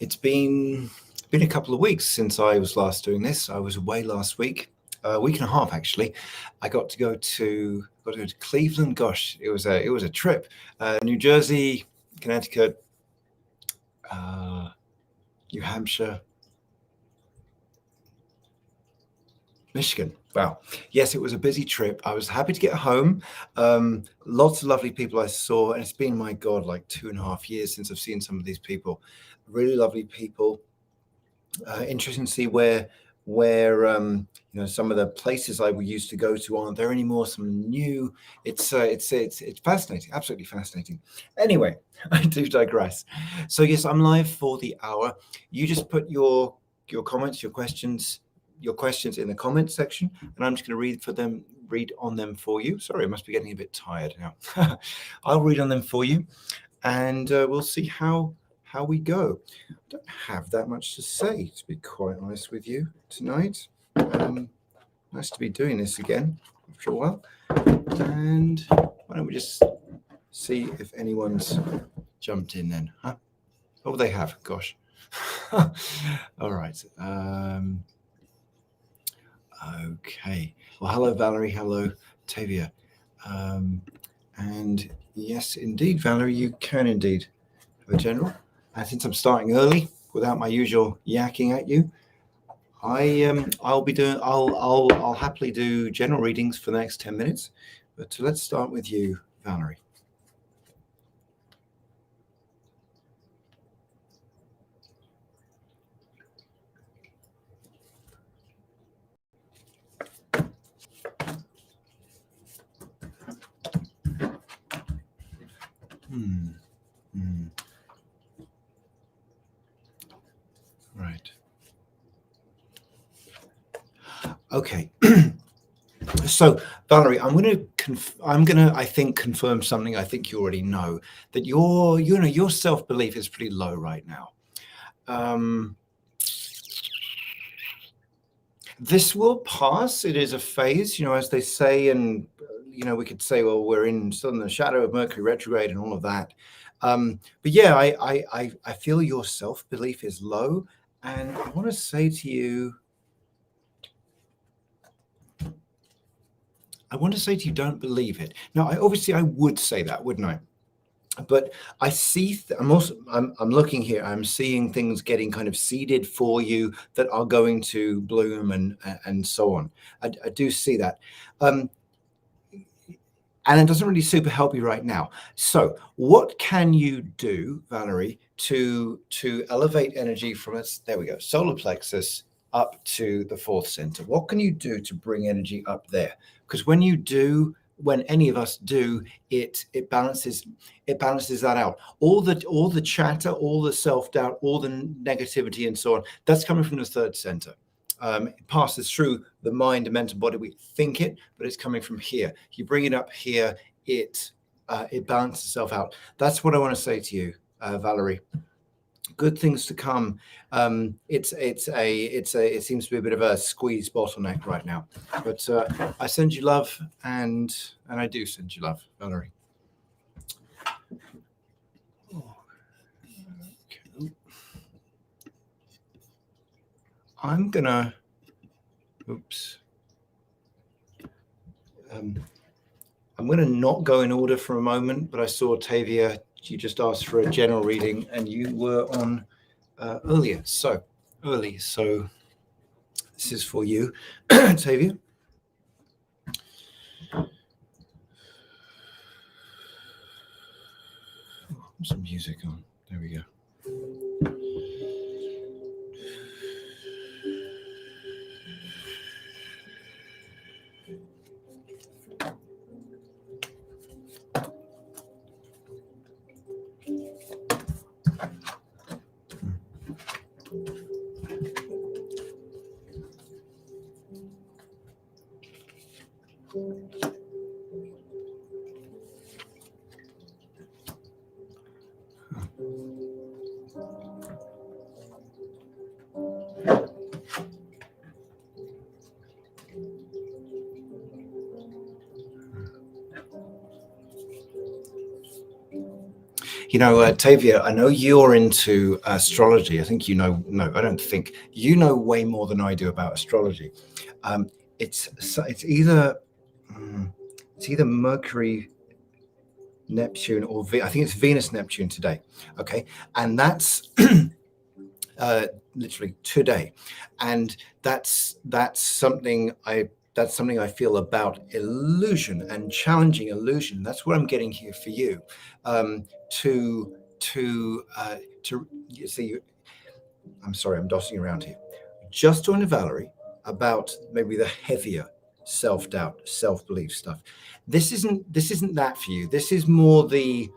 It's been a couple of weeks since I was last doing this. I was away last week, a week and a half actually. I got to go to Cleveland. Gosh, it was a trip. New Jersey, Connecticut, New Hampshire, Michigan. Wow. Yes, it was a busy trip. I was happy to get home. Lots of lovely people I saw, and it's been, my God, like 2.5 years since I've seen some of these people. Really lovely people. Interesting to see where some of the places I used to go to aren't there anymore. Some new. It's fascinating, absolutely fascinating. Anyway, I do digress. So yes, I'm live for the hour. You just put your comments, your questions in the comments section, and I'm just going to read on them for you. Sorry, I must be getting a bit tired now. I'll read on them for you, and we'll see how we go. I don't have that much to say, to be quite honest with you tonight. Nice to be doing this again after a while. And why don't we just see if anyone's jumped in then, huh? Oh, they have. Gosh. All right. Okay. Well, hello, Valerie. Hello, Tavia. And yes, indeed, Valerie, you can indeed have a general. And since I'm starting early, without my usual yakking at you, I'll happily do general readings for the next 10 minutes. But let's start with you, Valerie. Right. Okay. So, Valerie, I'm going to, I think, confirm something I think you already know, that your self-belief is pretty low right now. This will pass. It is a phase, as they say, and we could say, well, we're still in the shadow of Mercury retrograde and all of that. But yeah, I feel your self-belief is low, and I want to say to you, don't believe it. Now, obviously I would say that, wouldn't I? But I see, I'm looking here, I'm seeing things getting kind of seeded for you that are going to bloom and so on. I do see that. And it doesn't really super help you right now. So what can you do, Valerie, to elevate energy from there we go, solar plexus up to the fourth center? What can you do to bring energy up there? Because when any of us do, it balances that out. All the chatter, all the self-doubt, all the negativity and so on, that's coming from the third center. It passes through the mind and mental body. We think it, but it's coming from here. You bring it up here, it balances itself out. That's what I want to say to you, Valerie. Good things to come. It seems to be a bit of a squeeze bottleneck right now, but I send you love, and I do send you love, Valerie. Okay. I'm gonna. Oops. I'm going to not go in order for a moment, but I saw Tavia, you just asked for a general reading, and you were on earlier. So this is for you, Tavia. Some music on. There we go. Tavia, I know you're into astrology. I think you know. No, I don't think you know way more than I do about astrology. Um, it's either it's either Mercury, Neptune, or I think it's Venus, Neptune today. Okay, and that's literally today, and that's something I feel about illusion and challenging illusion. That's what I'm getting here for you, to you see. I'm sorry, I'm dotting around here. Just talking to Valerie about maybe the heavier self-doubt, self-belief stuff. This isn't that for you. This is more the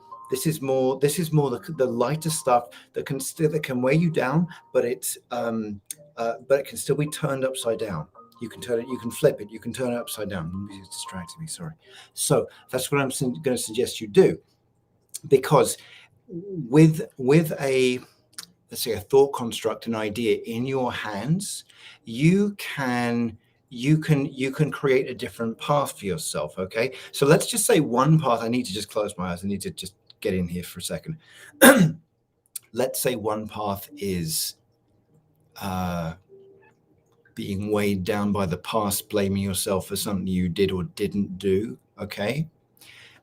lighter stuff that can weigh you down, but it can still be turned upside down. You can turn it, you can flip it, you can turn it upside down. It's distracting me, sorry. So that's what I'm going to suggest you do, because with a, let's say, a thought construct, an idea in your hands, you can create a different path for yourself. Okay, so let's just say one path. I need to just close my eyes. I need to just get in here for a second. Let's say one path is being weighed down by the past, blaming yourself for something you did or didn't do. Okay,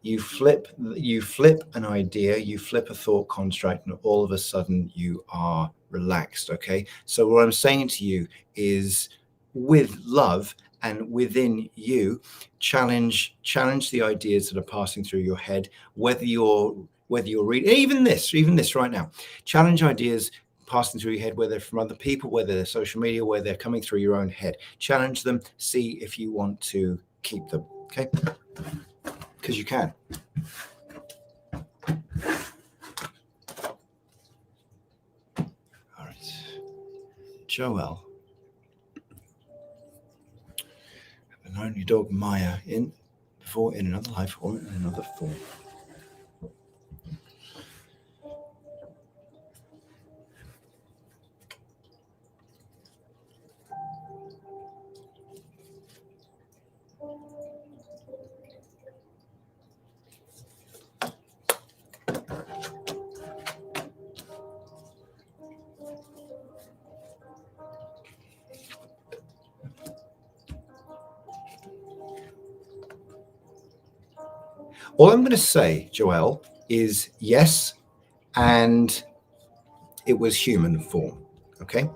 you flip an idea, you flip a thought construct, and all of a sudden you are relaxed. Okay, so what I'm saying to you is, with love and within you, challenge the ideas that are passing through your head, whether you're reading even this right now. Challenge ideas passing through your head, whether from other people, whether they're social media, whether they're coming through your own head. Challenge them, see if you want to keep them. Okay, because you can. All right, Joel. I've known your dog Maya before in another life or in another form. All I'm going to say, Joel, is yes, and it was human form. Okay,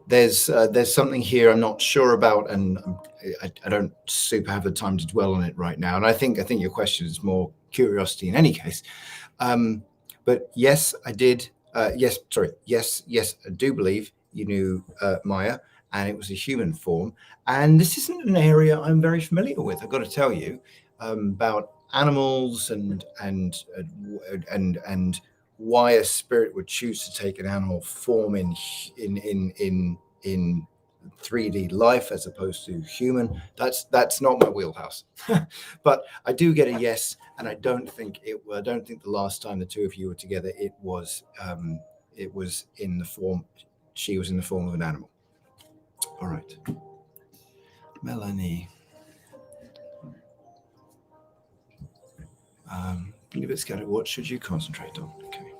there's something here I'm not sure about, and I don't super have the time to dwell on it right now. And I think your question is more curiosity in any case. But yes, I did. Yes, I do believe you knew Maya, and it was a human form. And this isn't an area I'm very familiar with. I've got to tell you about animals and why a spirit would choose to take an animal form in 3D life as opposed to human. That's not my wheelhouse. But I do get a yes, and I don't think the last time the two of you were together it was in the form, she was in the form of an animal. All right, Melanie. Believe it's scattered. What should you concentrate on? Okay.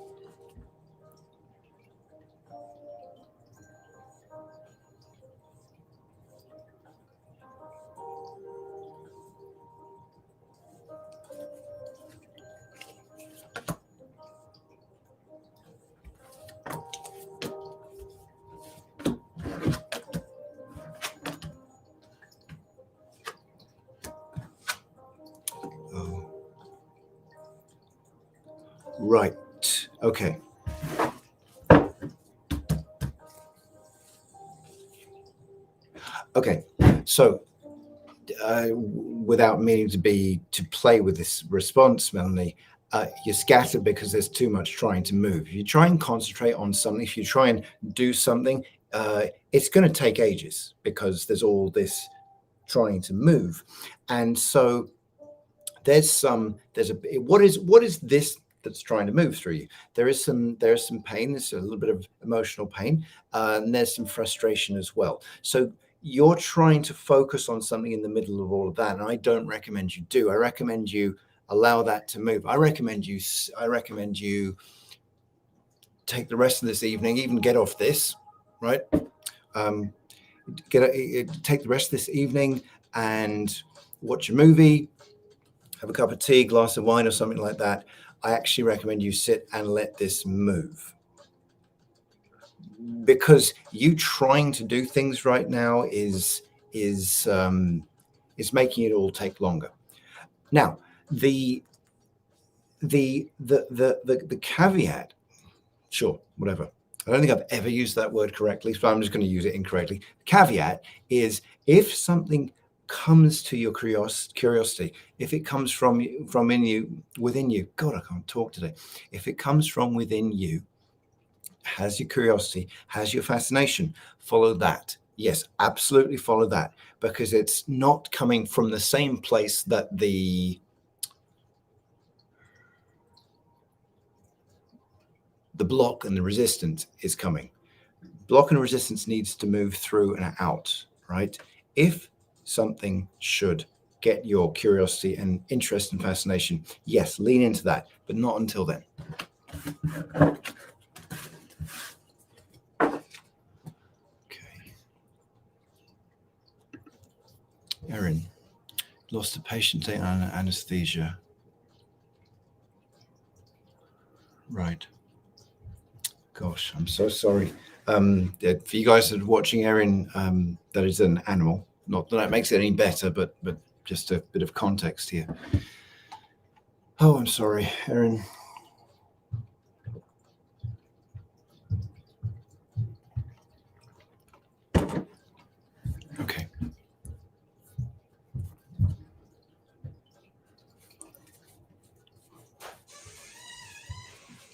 Right. Okay. Okay. So, without meaning to play with this response, Melanie, you're scattered because there's too much trying to move. If you try and concentrate on something, if you try and do something, it's going to take ages because there's all this trying to move, and so what is this that's trying to move through you? There's some pain. There's a little bit of emotional pain, and there's some frustration as well. So you're trying to focus on something in the middle of all of that, and I don't recommend you do. I recommend you allow that to move. I recommend you take the rest of this evening, even get off this, right? Take the rest of this evening and watch a movie, have a cup of tea, glass of wine or something like that. I actually recommend you sit and let this move, because you trying to do things right now is making it all take longer. Now, the caveat, sure, whatever. I don't think I've ever used that word correctly, so I'm just going to use it incorrectly. Caveat is, if something comes to your curiosity, if it comes from within you, God, I can't talk today. If it comes from within you, has your curiosity, has your fascination, follow that. Yes, absolutely follow that, because it's not coming from the same place that the block and the resistance is coming. Block and resistance needs to move through and out, right? If something should get your curiosity and interest and fascination, yes, lean into that, but not until then. Okay. Erin, lost a patient to anesthesia. Right. Gosh, I'm so sorry. For you guys that are watching, Erin, that is an animal. Not that makes it any better, but just a bit of context here. Oh, I'm sorry, Erin. Okay.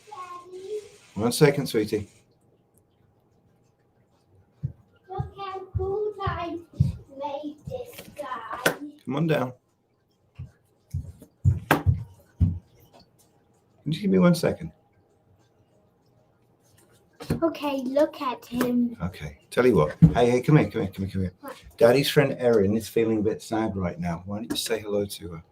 Daddy. 1 second, sweetie. Look how cool I made this guy. Come on down. Can you give me 1 second? Okay, look at him. Okay, tell you what. Hey, come here. What? Daddy's friend Erin is feeling a bit sad right now. Why don't you say hello to her?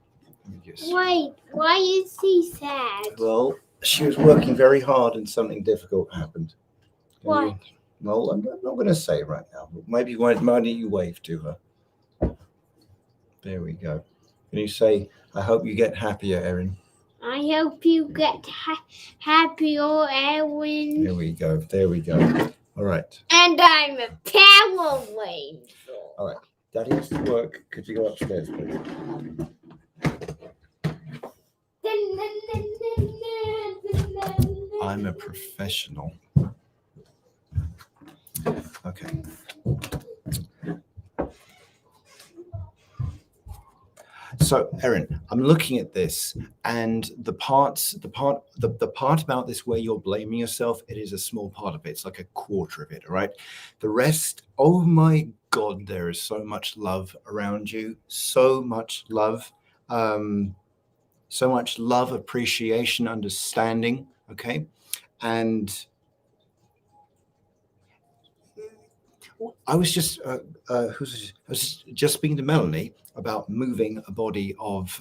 Wait, why is he sad? Well, she was working very hard and something difficult happened. What? Well, I'm not going to say it right now. But maybe you wave to her. There we go. Can you say, I hope you get happier, Erin? I hope you get happier, Erin. There we go. All right. And I'm a Power Ranger. All right. Daddy has to work. Could you go upstairs, please? I'm a professional. Okay. So, Erin, I'm looking at this, and the part about this where you're blaming yourself, it is a small part of it. It's like a quarter of it, all right? The rest, oh my God, there is so much love around you, so much love, appreciation, understanding, okay? And I was just speaking to Melanie about moving a body of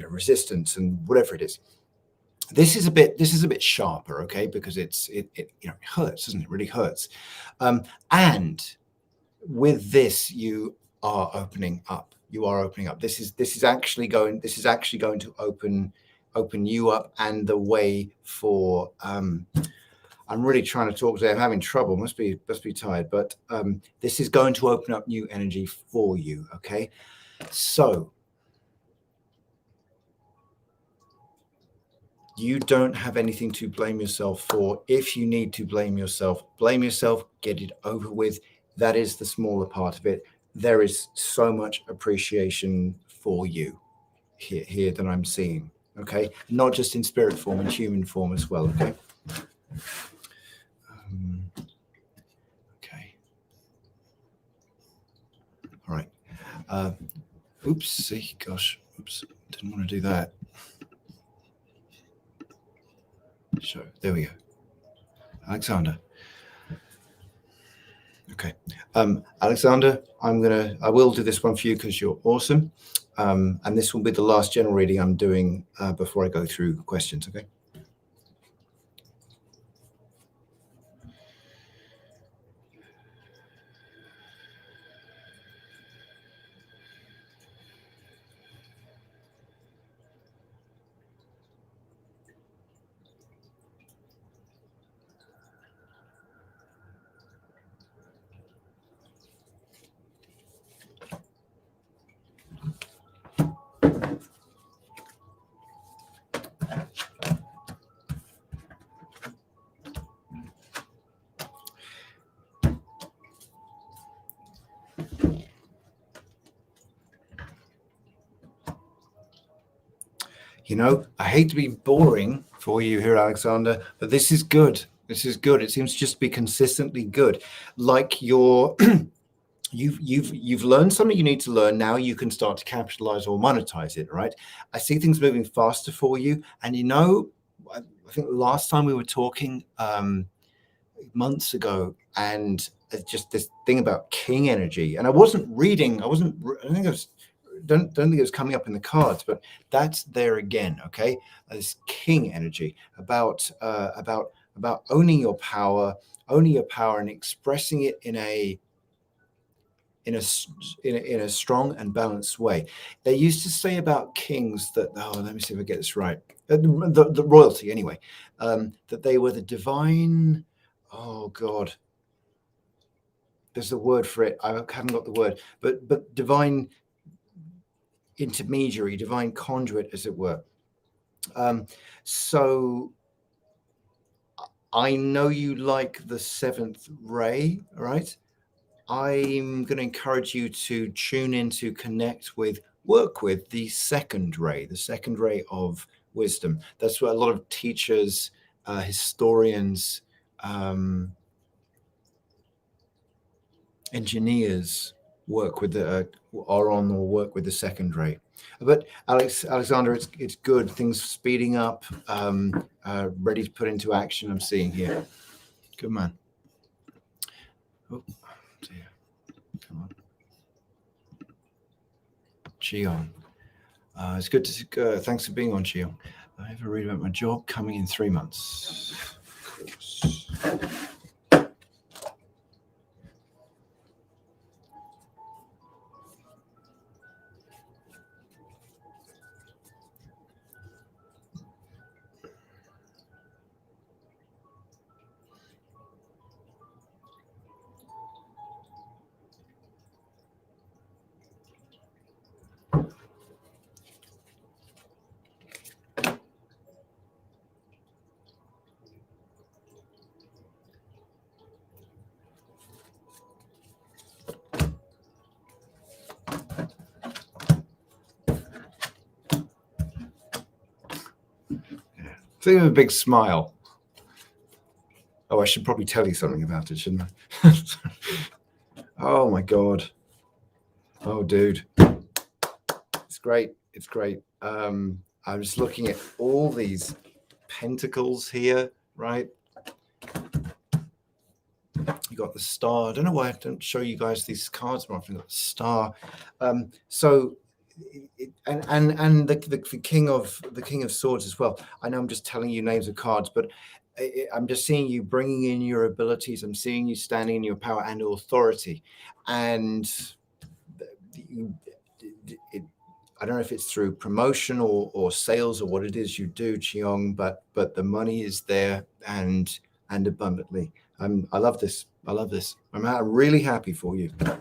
resistance and whatever it is. This is a bit sharper, okay, because it hurts, doesn't it? It really hurts. And with this, you are opening up. This is actually going to open you up and the way for. I'm really trying to talk today. I'm having trouble. Must be tired. But this is going to open up new energy for you. Okay. So you don't have anything to blame yourself for. If you need to blame yourself. Get it over with. That is the smaller part of it. There is so much appreciation for you here that I'm seeing. Okay. Not just in spirit form, in human form as well. Okay. Okay. All right. Oops. Gosh. Oops. Didn't want to do that. So there we go. Alexander. Okay. Alexander, I will do this one for you because you're awesome. And this will be the last general reading I'm doing before I go through questions. Okay. I hate to be boring for you here, Alexander, but this is good. This is good. It seems just to be consistently good. Like you've learned something you need to learn. Now you can start to capitalize or monetize it, right? I see things moving faster for you. And I think last time we were talking months ago, and it's just this thing about king energy. And I wasn't reading, I think it was don't think it was coming up in the cards, but that's there again. Okay, this king energy about owning your power, and expressing it in a strong and balanced way. They used to say about kings that, let me see if I get this right, the royalty anyway, that they were the divine, oh God, there's a word for it, I haven't got the word, but divine intermediary, divine conduit, as it were. So I know you like the seventh ray, right? I'm going to encourage you to tune in to work with the second ray of wisdom. That's what a lot of teachers, historians, engineers work with work with the second ray. But Alexander, it's good. Things speeding up, ready to put into action. I'm seeing here. Good man. Oh, dear. Come on. Cheong. It's good to thanks for being on, Cheong. I have a read about my job coming in 3 months. Of course. Think of a big smile. Oh, I should probably tell you something about it, shouldn't I? Oh my God. Oh, dude. It's great. It's great. I'm just looking at all these pentacles here, right? You got the star. I don't know why I don't show you guys these cards more often. You've got the star. And the king of swords as well. I know I'm just telling you names of cards, but I'm just seeing you bringing in your abilities. I'm seeing you standing in your power and authority, and I don't know if it's through promotion or sales or what it is you do, Cheong, but the money is there and abundantly. I love this. I love this. I'm really happy for you. Okay.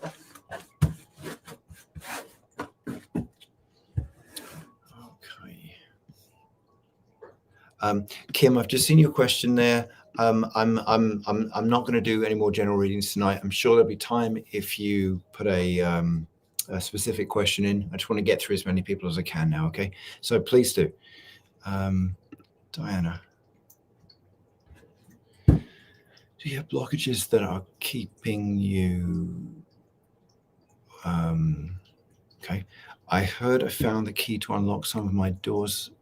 Kim, I've just seen your question there. I'm not going to do any more general readings tonight. I'm sure there'll be time if you put a specific question in. I just want to get through as many people as I can now. Okay, so please do. Diana, do you have blockages that are keeping you? Okay, I heard I found the key to unlock some of my doors.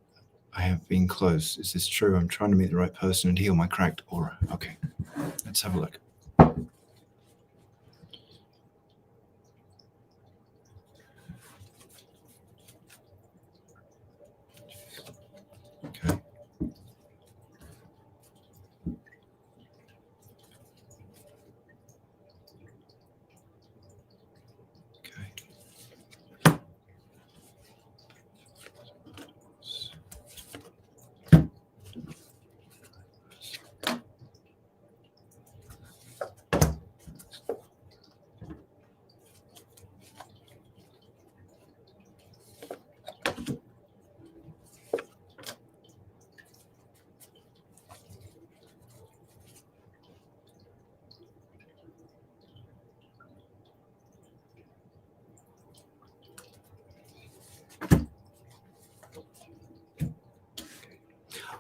I have been closed. Is this true? I'm trying to meet the right person and heal my cracked aura. Okay, let's have a look. Okay.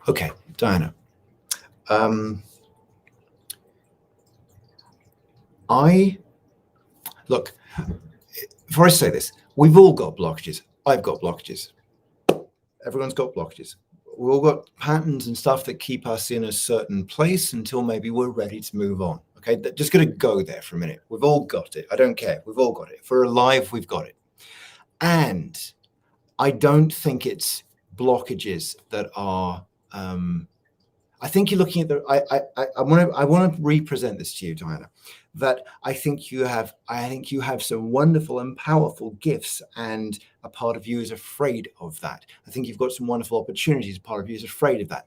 Okay, Diana. Look, before I say this, we've all got blockages. I've got blockages. Everyone's got blockages. We've all got patterns and stuff that keep us in a certain place until maybe we're ready to move on. Okay, just going to go there for a minute. We've all got it. I don't care. We've all got it. If we're alive, we've got it. And I don't think it's blockages that are. I think you're looking at the. I want to represent this to you, Diana. That I think you have some wonderful and powerful gifts, and a part of you is afraid of that. I think you've got some wonderful opportunities. A part of you is afraid of that.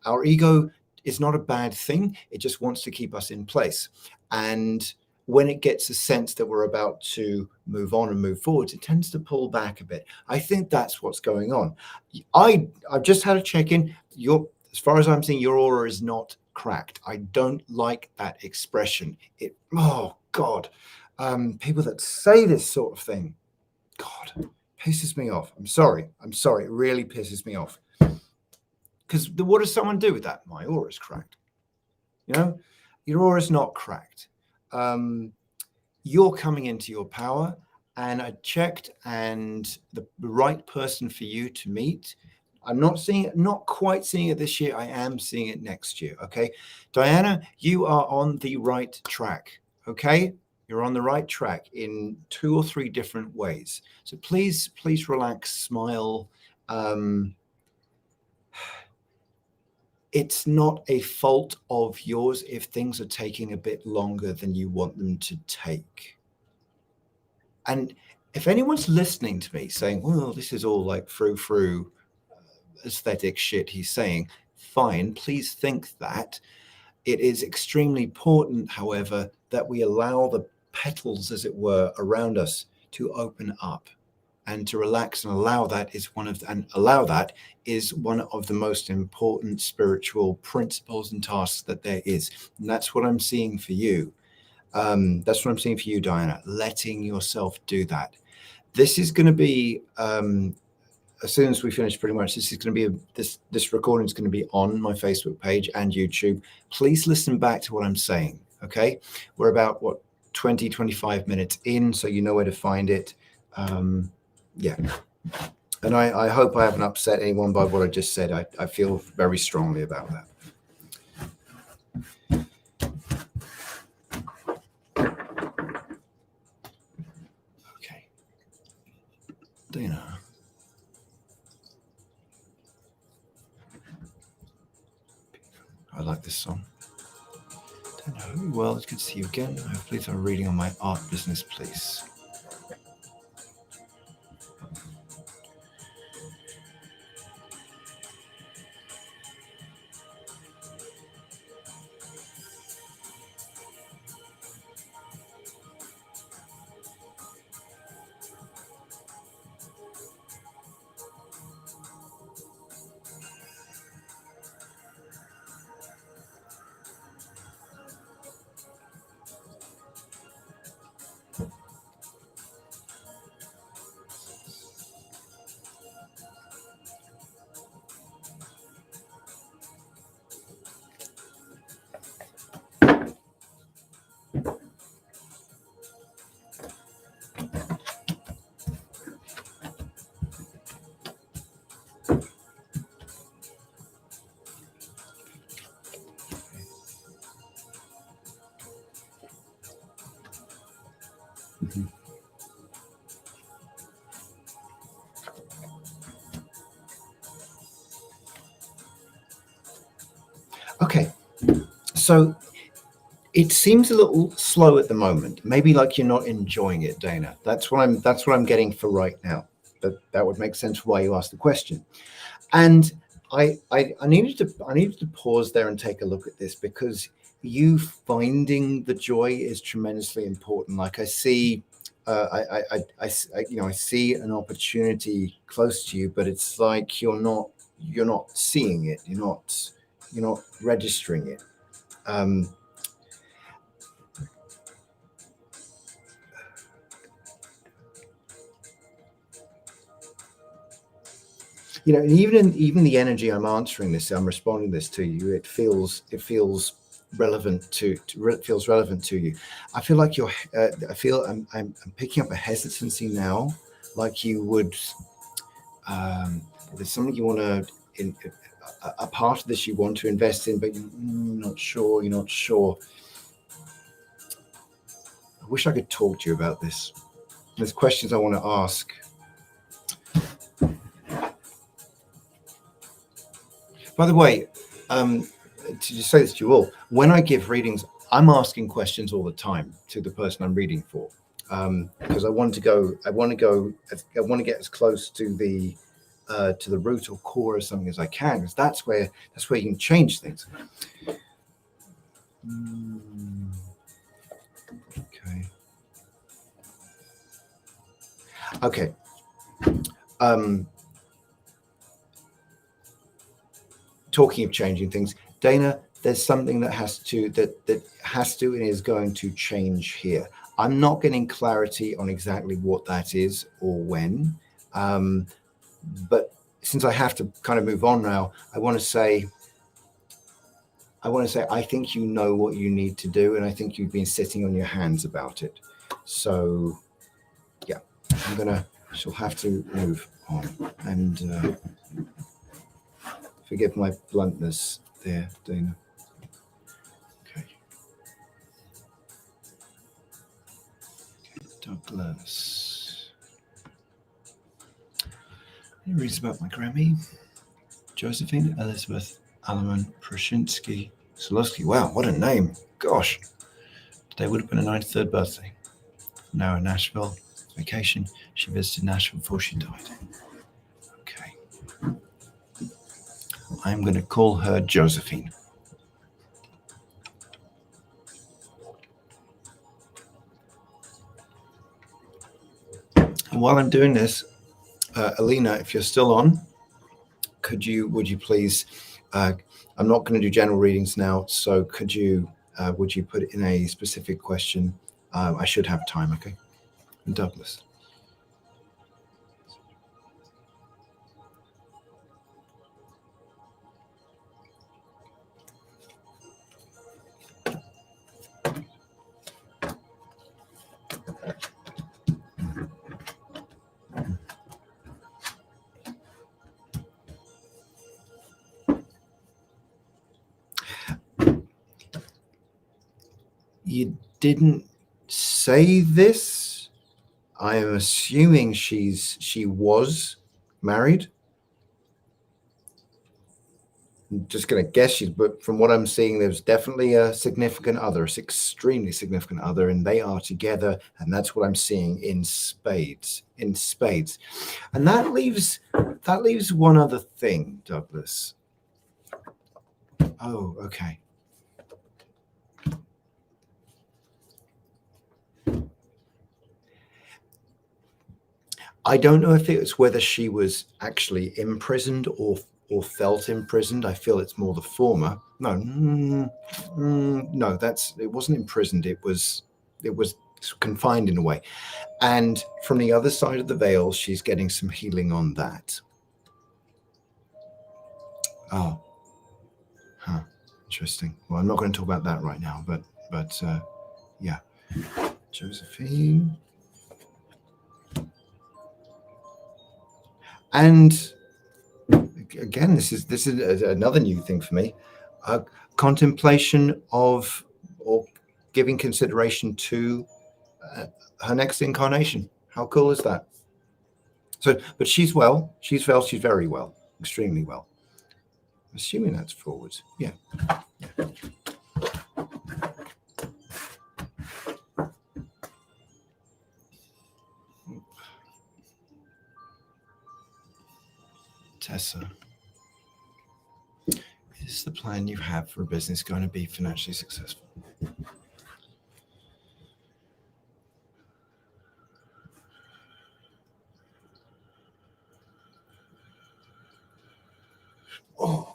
Our ego is not a bad thing. It just wants to keep us in place. And when it gets a sense that we're about to move on and move forward, it tends to pull back a bit. I think that's what's going on. I've just had a check-in. As far as I'm seeing, your aura is not cracked. I don't like that expression. Oh God, people that say this sort of thing, God, pisses me off. I'm sorry. It really pisses me off. Because what does someone do with that? My aura's cracked. Your aura's not cracked. You're coming into your power, and I checked, and the right person for you to meet. I'm not quite seeing it this year. I am seeing it next year. Okay, Diana, you are on the right track. Okay, you're on the right track in 2 or 3 different ways. So please relax, smile. It's not a fault of yours if things are taking a bit longer than you want them to take. And if anyone's listening to me saying, well, this is all like frou-frou aesthetic shit he's saying, fine, please think that. It is extremely important, however, that we allow the petals, as it were, around us to open up and to relax, and allow that is one of the most important spiritual principles and tasks that there is. And that's what I'm seeing for you. That's what I'm seeing for you, Diana, letting yourself do that. This is going to be, as soon as we finish, pretty much, this is going to be this recording is going to be on my Facebook page and YouTube. Please listen back to what I'm saying. Okay, we're about 20-25 minutes in, so you know where to find it. Yeah, and I hope I haven't upset anyone by what I just said. I feel very strongly about that. Okay, Dana. I like this song. Hello, well, it's good to see you again. Hopefully, I'm reading on my art business, please. Okay, so it seems a little slow at the moment. Maybe like you're not enjoying it, Dana. That's what I'm getting for right now. That would make sense for why you asked the question. And I needed to pause there and take a look at this, because you finding the joy is tremendously important. Like I see, I see an opportunity close to you, but it's like you're not seeing it. You're not registering it. you know, and even the energy I'm answering this, I'm responding this to you. It feels relevant feels relevant to you. I feel like I feel I'm picking up a hesitancy now, like you would. There's something you want to in a part of this you want to invest in, but you're not sure. You're not sure. I wish I could talk to you about this. There's questions I want to ask. By the way, to just say this to you all, when I give readings, I'm asking questions all the time to the person I'm reading for, because I want to get as close to the root or core of something as I can, because that's where you can change things. Okay. Talking of changing things, Dana, there's something that has to and is going to change here. I'm not getting clarity on exactly what that is or when, but since I have to kind of move on now, I want to say I think you know what you need to do, and I think you've been sitting on your hands about it. So yeah, she'll have to move on, and forgive my bluntness there, Dana. Okay. Douglas. Any reads about my Grammy? Josephine Elizabeth Alleman Prushinsky Solowski. Wow, what a name. Gosh. Today would have been her 93rd birthday. Now in Nashville. Vacation. She visited Nashville before she died. Okay. I'm going to call her Josephine. And while I'm doing this, Alina, if you're still on, would you please, I'm not going to do general readings now, so would you put in a specific question? I should have time, okay? And Douglas. You didn't say this. I am assuming she was married. I'm just going to guess but from what I'm seeing, there's definitely a significant other, extremely significant other, and they are together, and that's what I'm seeing in spades. And that leaves one other thing, Douglas. Oh, okay. I don't know if it's whether she was actually imprisoned or felt imprisoned. I feel it's more the former. No, no, it wasn't imprisoned. It was confined in a way. And from the other side of the veil, she's getting some healing on that. Oh, huh. Interesting. Well, I'm not going to talk about that right now, but yeah, Josephine. And again, this is another new thing for me. Contemplation of or giving consideration to her next incarnation. How cool is that? So, but she's well. She's very well, extremely well. Assuming that's forwards. Yeah. Tessa, is the plan you have for a business going to be financially successful? Oh.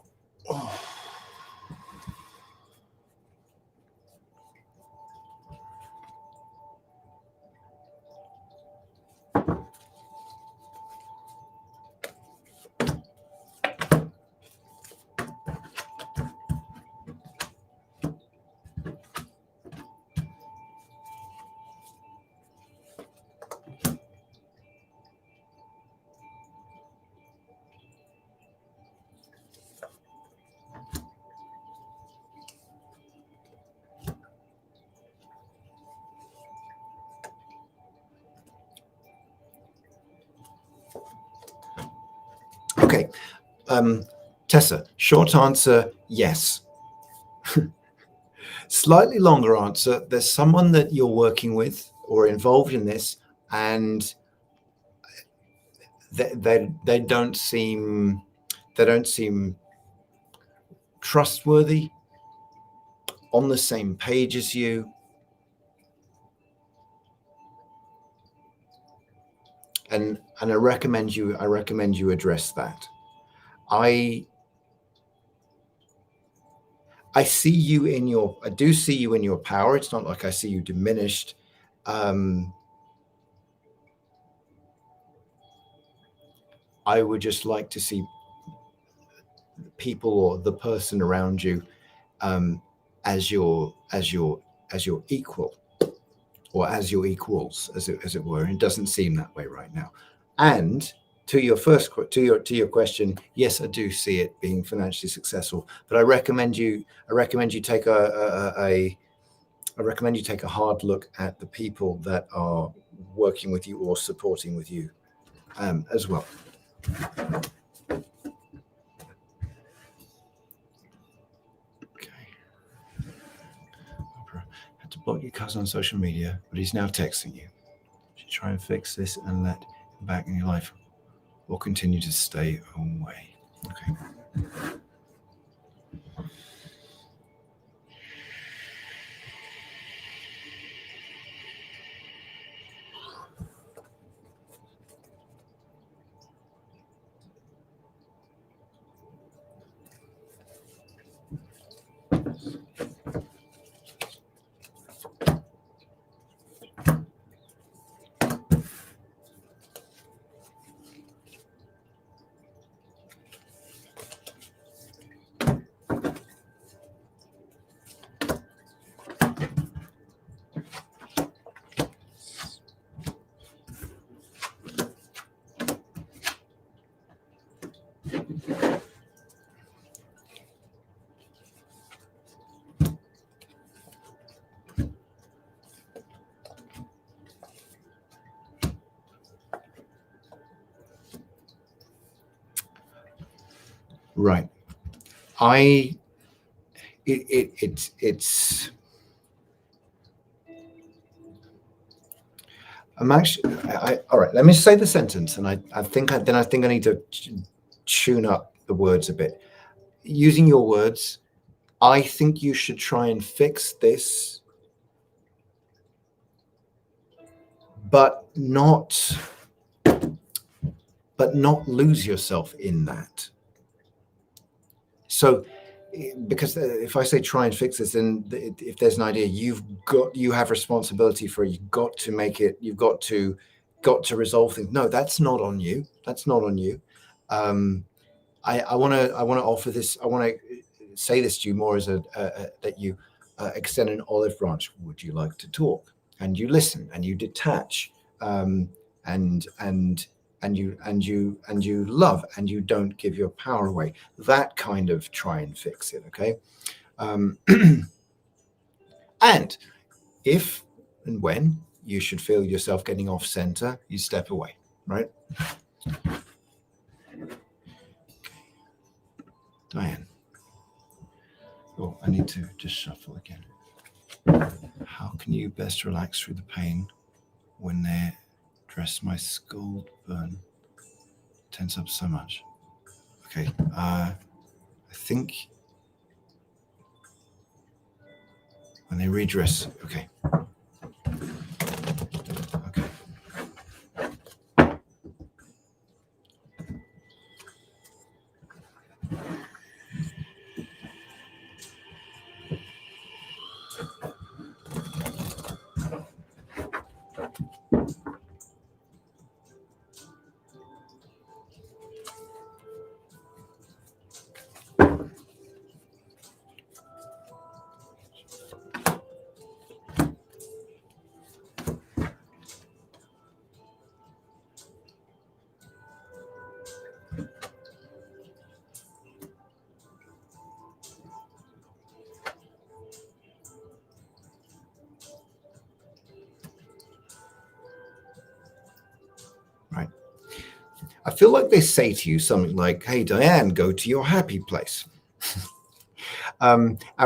Tessa, short answer, yes. Slightly longer answer, there's someone that you're working with or involved in this, and they don't seem trustworthy, on the same page as you. And I recommend you address that. I see you in your, I do see you in your power. It's not like I see you diminished. I would just like to see people or the person around you as your equal, or as your equals, as it were. And it doesn't seem that way right now. And to your question, yes, I do see it being financially successful. But I recommend you take a hard look at the people that are working with you or supporting with you as well. Okay. Oprah had to block your cousin on social media, but he's now texting you. You should try and fix this and let him back in your life, or continue to stay away. Okay. Right. All right, let me say the sentence, and I think I need to tune up the words a bit. Using your words, I think you should try and fix this, but not lose yourself in that. So, because if I say try and fix this, then if there's an idea, you have responsibility for it. You've got to make it. You've got to resolve things. No, that's not on you. That's not on you. I want to offer this. I want to say this to you more as that you extend an olive branch. Would you like to talk? And you listen and you detach, and you love, and you don't give your power away. That kind of try and fix it. Okay. And if and when you should feel yourself getting off center, you step away. Right. Diane. Oh, I need to just shuffle again. How can you best relax through the pain when they dress my skull burn tense up so much? Okay, I think when they redress. Okay. Okay. feel like they say to you something like, "Hey, Diane, go to your happy place." And I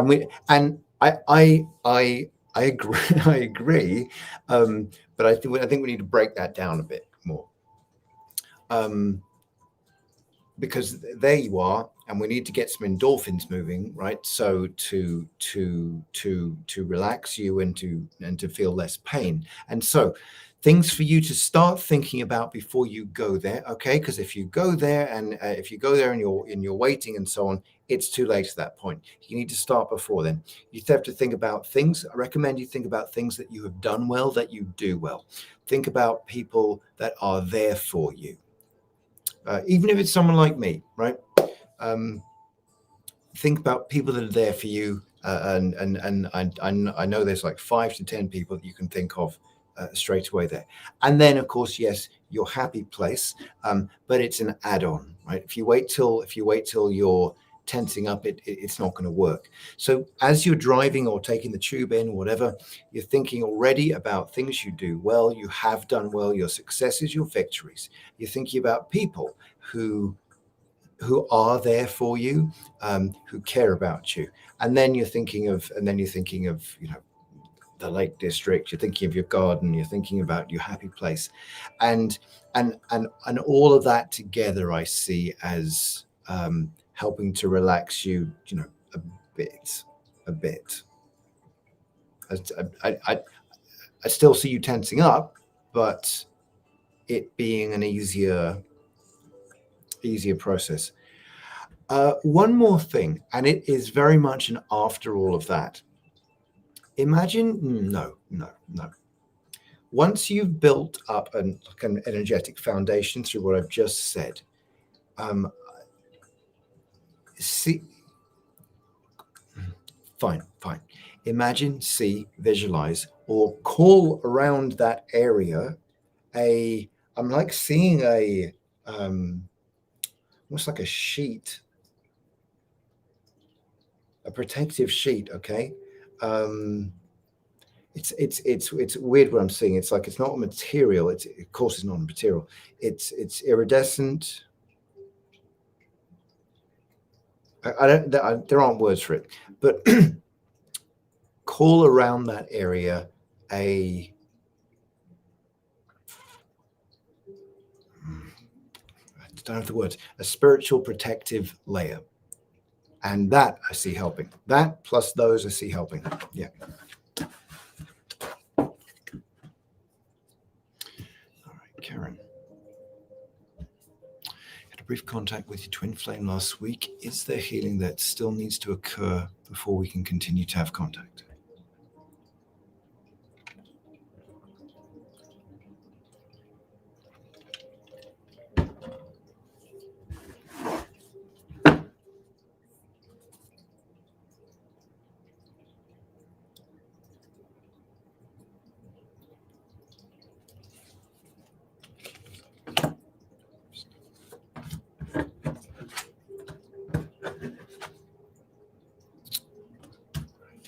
agree. I agree. But I think we need to break that down a bit more. Because there you are, and we need to get some endorphins moving, right? So to relax you and to feel less pain. And so things for you to start thinking about before you go there, okay? Because if you go there and you're waiting and so on, it's too late at that point. You need to start before then. You have to think about things. I recommend you think about things that you have done well, that you do well. Think about people that are there for you. Even if it's someone like me, right? Think about people that are there for you, and I know there's like 5 to 10 people that you can think of straight away there. And then, of course, yes, your happy place, but it's an add-on, right? If you wait till you're tensing up, it's not going to work. So as you're driving or taking the tube in or whatever, you're thinking already about things you do well, you have done well, your successes, your victories. You're thinking about people who are there for you, who care about you. And then you're thinking of the Lake District, you're thinking of your garden, you're thinking about your happy place. And all of that together I see as helping to relax you, a bit. I still see you tensing up, but it being an easier process. One more thing, and it is very much an after all of that. Imagine, no. Once you've built up an energetic foundation through what I've just said, fine. Imagine, see, visualize, or call around that area I'm like seeing almost like a sheet, a protective sheet, okay? It's weird what I'm seeing. It's like it's not a material. Of course it's not a material. It's iridescent. There aren't words for it, but call around that area I don't have the words, a spiritual protective layer. And that I see helping. That plus those I see helping. Yeah. All right, Karen. Had a brief contact with your twin flame last week. Is there healing that still needs to occur before we can continue to have contact?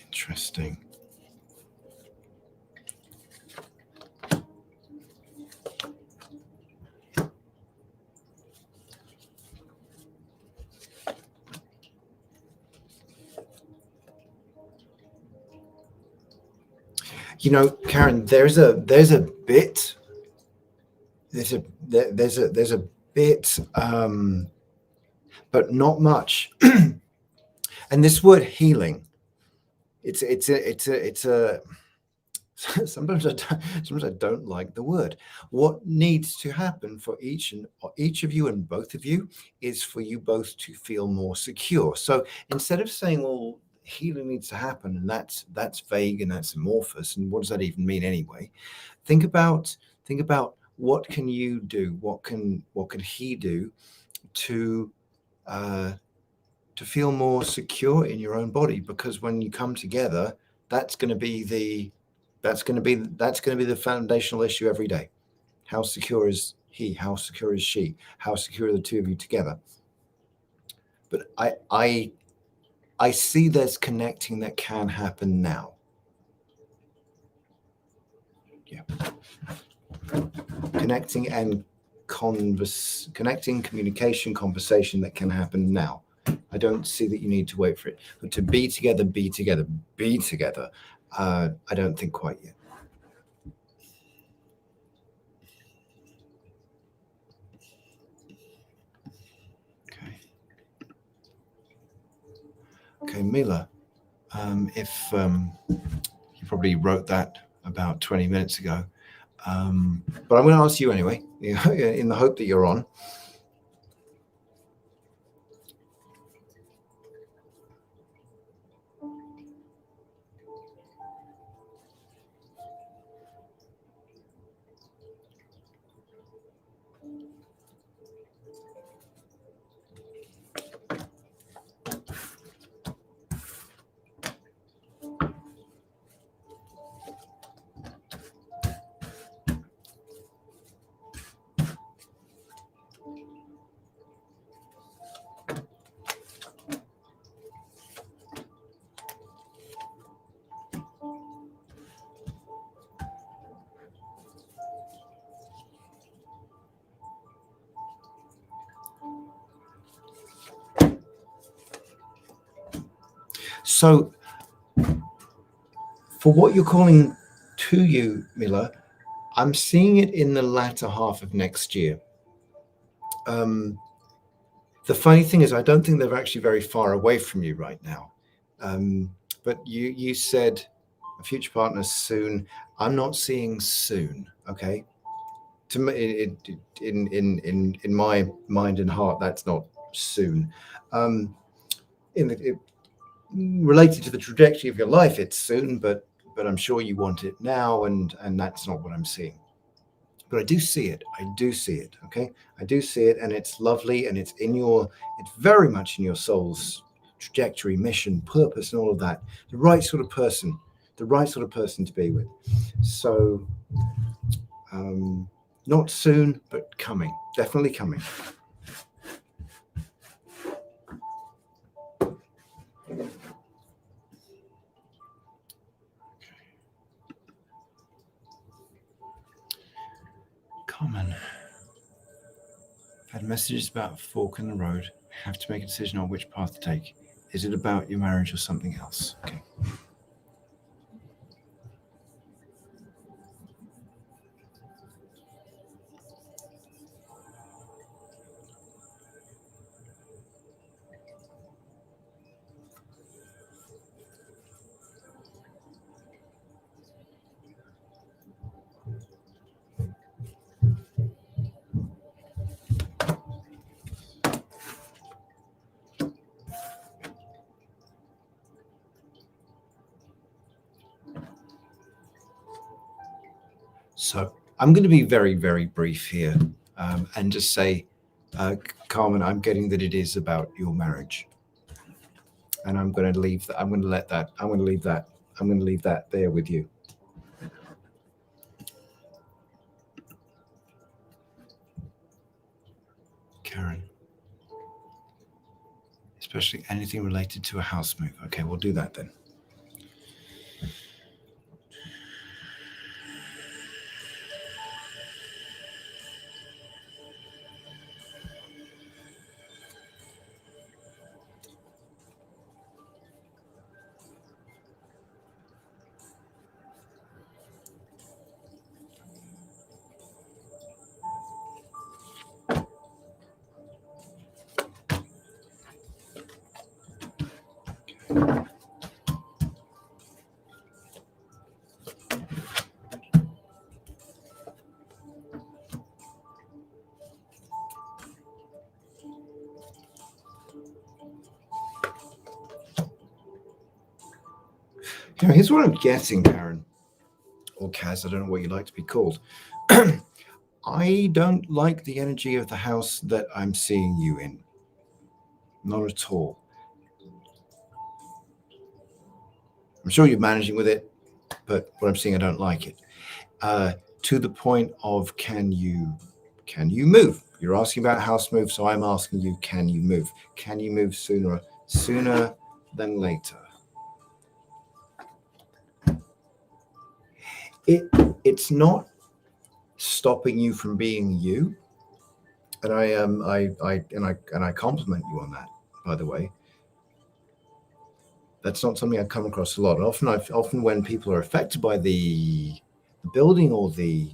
Interesting. Karen, there's a bit, but not much. And this word healing, it's a sometimes I don't like the word. What needs to happen for each of you and both of you is for you both to feel more secure. So instead of saying, well, healing needs to happen, and that's vague and that's amorphous, and what does that even mean anyway? Think about what can you do? What can he do to feel more secure in your own body? Because when you come together, that's going to be the foundational issue every day. How secure is he? How secure is she? How secure are the two of you together? But I see there's connecting that can happen now. Yeah. Connecting and connecting, communication, conversation that can happen now. I don't see that you need to wait for it. But to be together, be together, be together, I don't think quite yet. Okay, Mila, if you probably wrote that about 20 minutes ago, but I'm going to ask you anyway, in the hope that you're on. So for what you're calling to you, Mila, I'm seeing it in the latter half of next year. The funny thing is, I don't think they're actually very far away from you right now. But you said a future partner soon. I'm not seeing soon. Okay, to me, in my mind and heart, that's not soon. Related to the trajectory of your life, it's soon, but I'm sure you want it now, and that's not what I'm seeing. But I do see it. I do see it. Okay, I do see it, and it's lovely, and it's very much in your soul's trajectory, mission, purpose, and all of that. The right sort of person to be with. So, not soon, but coming. Definitely coming. Carmen, I've had messages about a fork in the road. I have to make a decision on which path to take. Is it about your marriage or something else? Okay. So I'm going to be very, very brief here, and just say, Carmen, I'm getting that it is about your marriage, and I'm going to leave that. I'm going to leave that there with you. Karen, especially anything related to a house move. Okay, we'll do that then. Now, here's what I'm guessing, Karen, or Kaz, I don't know what you like to be called. I don't like the energy of the house that I'm seeing you in. Not at all. I'm sure you're managing with it, but what I'm seeing, I don't like it. To the point of, can you move? You're asking about house move, so I'm asking you, can you move? Can you move sooner than later? It's not stopping you from being you. And I compliment you on that, by the way. That's not something I come across a lot. Often when people are affected by the building or the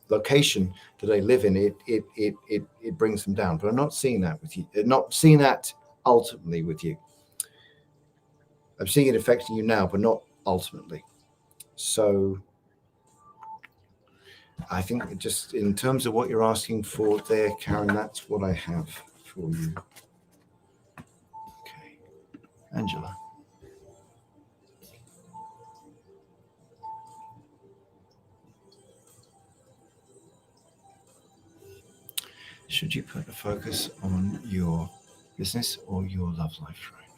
location that they live in, it brings them down. But I'm not seeing that with you. Not seeing that ultimately with you. I'm seeing it affecting you now, but not ultimately. So I think just in terms of what you're asking for there, Karen, that's what I have for you. Okay, Angela. Should you put a focus on your business or your love life right now?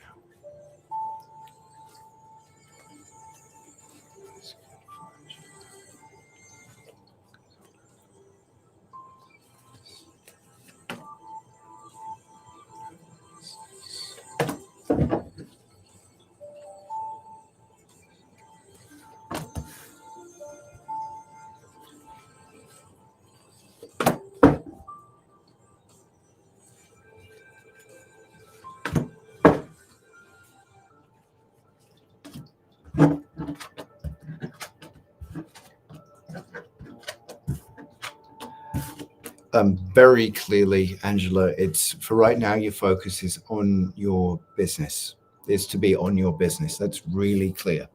Very clearly, Angela, it's for right now, your focus is on your business, is to be on your business. That's really clear.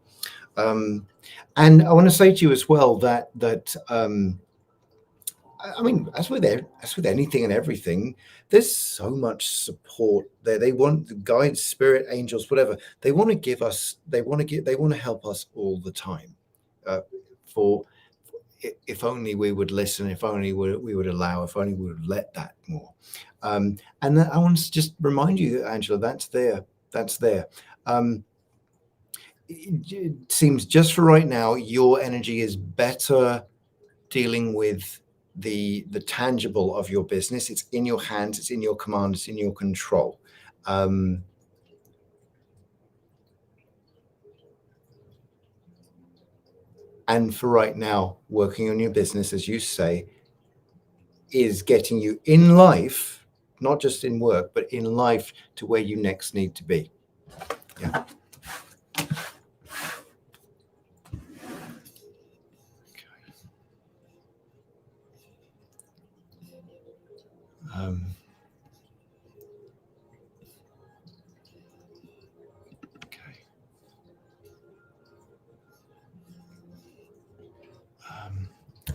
And I want to say to you as well that I mean, as with anything and everything, there's so much support there. They want the guides, spirit, angels, whatever. They want to give us. They want to help us all the time. For if only we would listen, if only we would allow, if only we would let that more. And then I want to just remind you, Angela, that's there. That's there. It seems just for right now, your energy is better dealing with the tangible of your business. It's in your hands, it's in your command, it's in your control. And for right now, working on your business, as you say, is getting you in life, not just in work, but in life to where you next need to be. Yeah.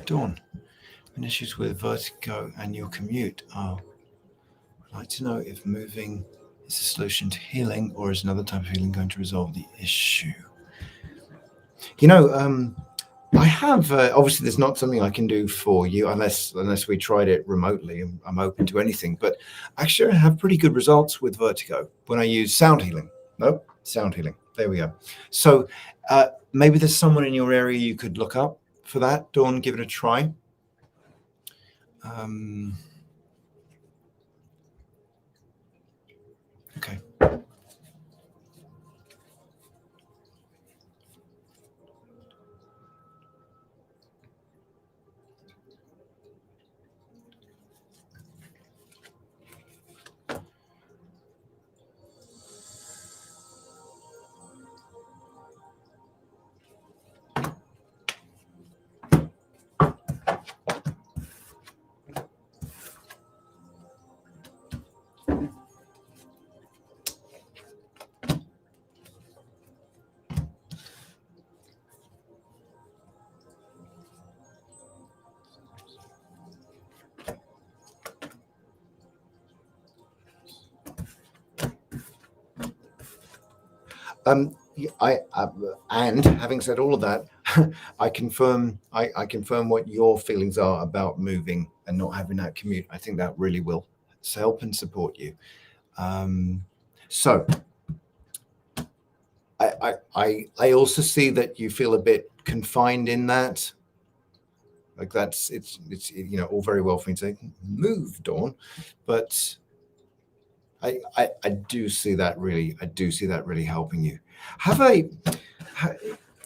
Dawn, issues with vertigo and your commute. Oh, I'd like to know if moving is a solution to healing, or is another type of healing going to resolve the issue? You know, I have obviously there's not something I can do for you unless we tried it remotely. I'm open to anything, but actually I have pretty good results with vertigo when I use sound healing. Nope, sound healing. There we go. So maybe there's someone in your area you could look up for that. Dawn, give it a try. Okay. And having said all of that, I confirm what your feelings are about moving and not having that commute. I think that really will help and support you. So I also see that you feel a bit confined in that. Like it's you know all very well for me to say move, Dawn, but I do see that really helping you.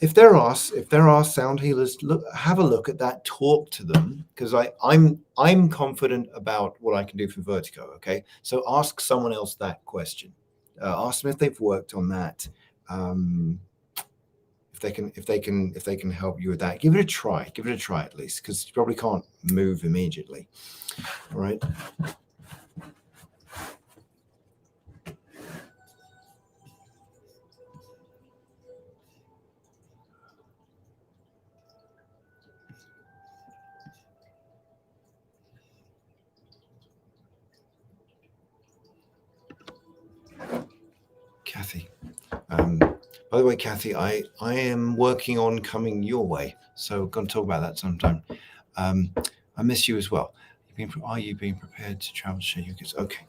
if there are sound healers, have a look at that, talk to them, because I'm confident about what I can do for vertigo. Okay, so ask someone else that question. Ask them if they've worked on that. If they can help you with that, give it a try. Give it a try at least, because you probably can't move immediately. All right. Kathy. By the way, Kathy, I am working on coming your way, so we're going to talk about that sometime. I miss you as well. Are you being prepared to travel to share your gifts? Okay.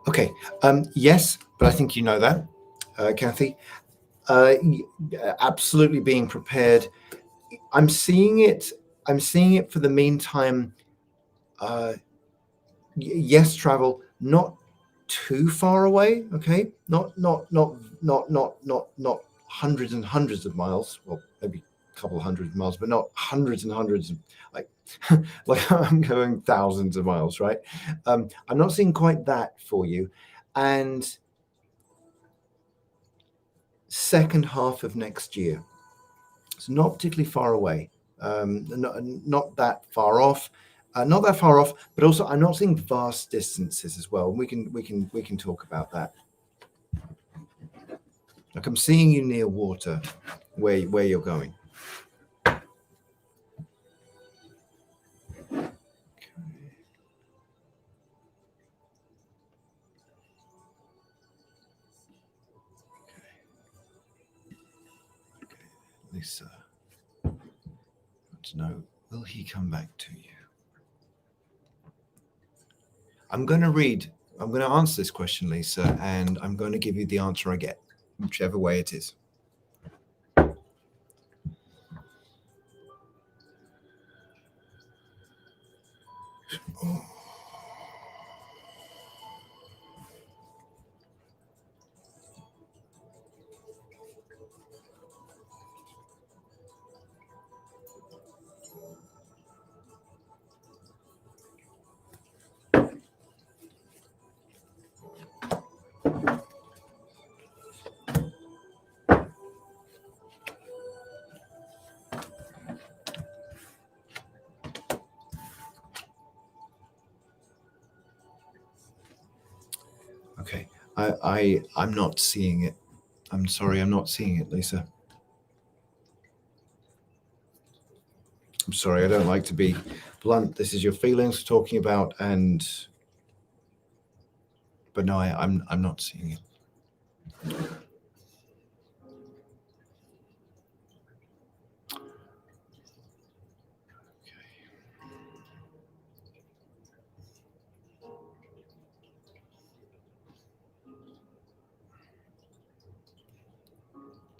Okay. Yes, but I think you know that, Kathy. Absolutely being prepared. I'm seeing it. I'm seeing it for the meantime. Yes, travel, not too far away. Okay, not hundreds and hundreds of miles. Well, maybe a couple of hundred miles, but not hundreds and hundreds. Like, like I'm going thousands of miles, right? I'm not seeing quite that for you, and second half of next year. It's not particularly far away. Not that far off. Not that far off, but also I'm not seeing vast distances as well. We can talk about that. Like I'm seeing you near water, where you're going. Lisa, I want to know, will he come back to you? I'm going to answer this question, Lisa, and I'm going to give you the answer I get, whichever way it is. Oh. Okay, I'm not seeing it. I'm sorry, I'm not seeing it, Lisa. I'm sorry, I don't like to be blunt. This is your feelings we're talking about, but no, I'm not seeing it.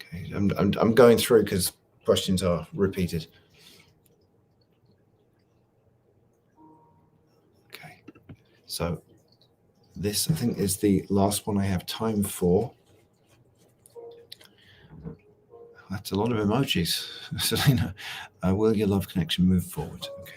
Okay, I'm going through because questions are repeated. Okay, so this I think is the last one I have time for. That's a lot of emojis, Selena. Will your love connection move forward? Okay.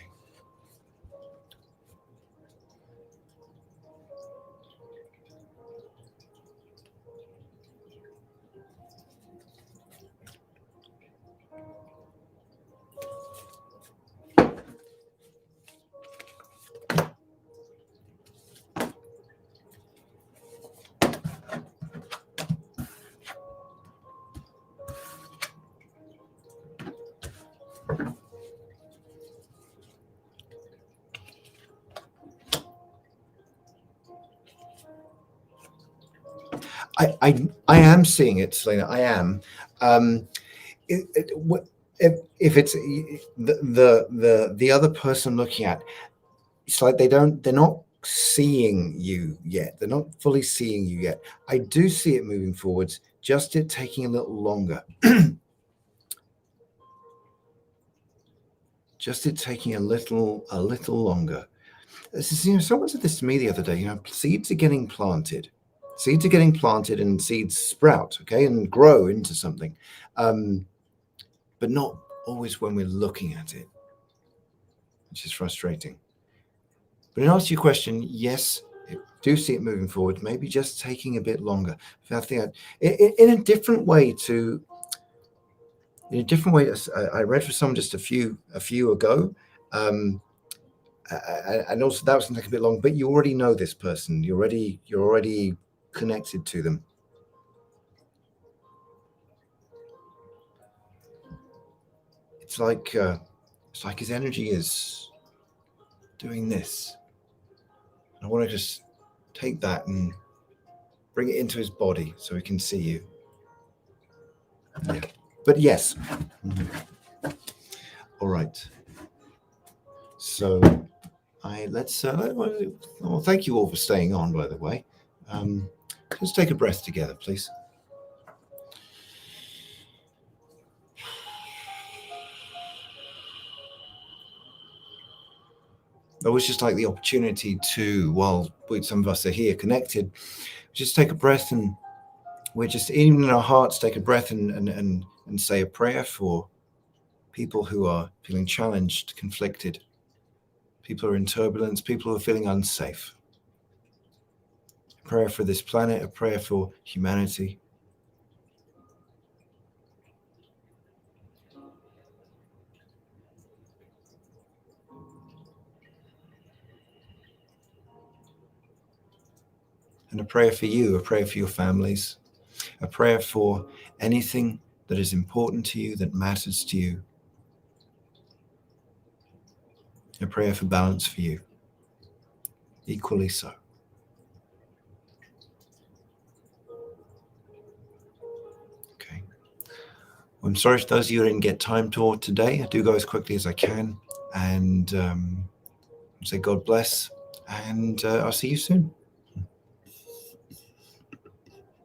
I am seeing it, Selena. I am. If it's the other person looking at, it's like they're not seeing you yet. They're not fully seeing you yet. I do see it moving forwards, just it taking a little longer. Just it taking a little longer. Someone said this to me the other day. Seeds are getting planted. Seeds are getting planted, and seeds sprout, okay, and grow into something, but not always when we're looking at it, which is frustrating. But in answer to your question, yes, I do see it moving forward. Maybe just taking a bit longer. I think in a different way to. In a different way, I read for someone just a few ago, and also that was going to take a bit long. But you already know this person. You're already connected to them. It's like his energy is doing this. I want to just take that and bring it into his body so he can see you. Yeah. But yes. All right. So let's well, thank you all for staying on, by the way. Let's take a breath together, please. I always just like the opportunity to, while some of us are here connected, just take a breath, and we're just, even in our hearts, take a breath and say a prayer for people who are feeling challenged, conflicted, people who are in turbulence, people who are feeling unsafe. A prayer for this planet, a prayer for humanity. And a prayer for you, a prayer for your families, a prayer for anything that is important to you, that matters to you. A prayer for balance for you, equally so. Okay. Well, I'm sorry for those of you who didn't get time toward today. I do go as quickly as I can, and say God bless, and I'll see you soon.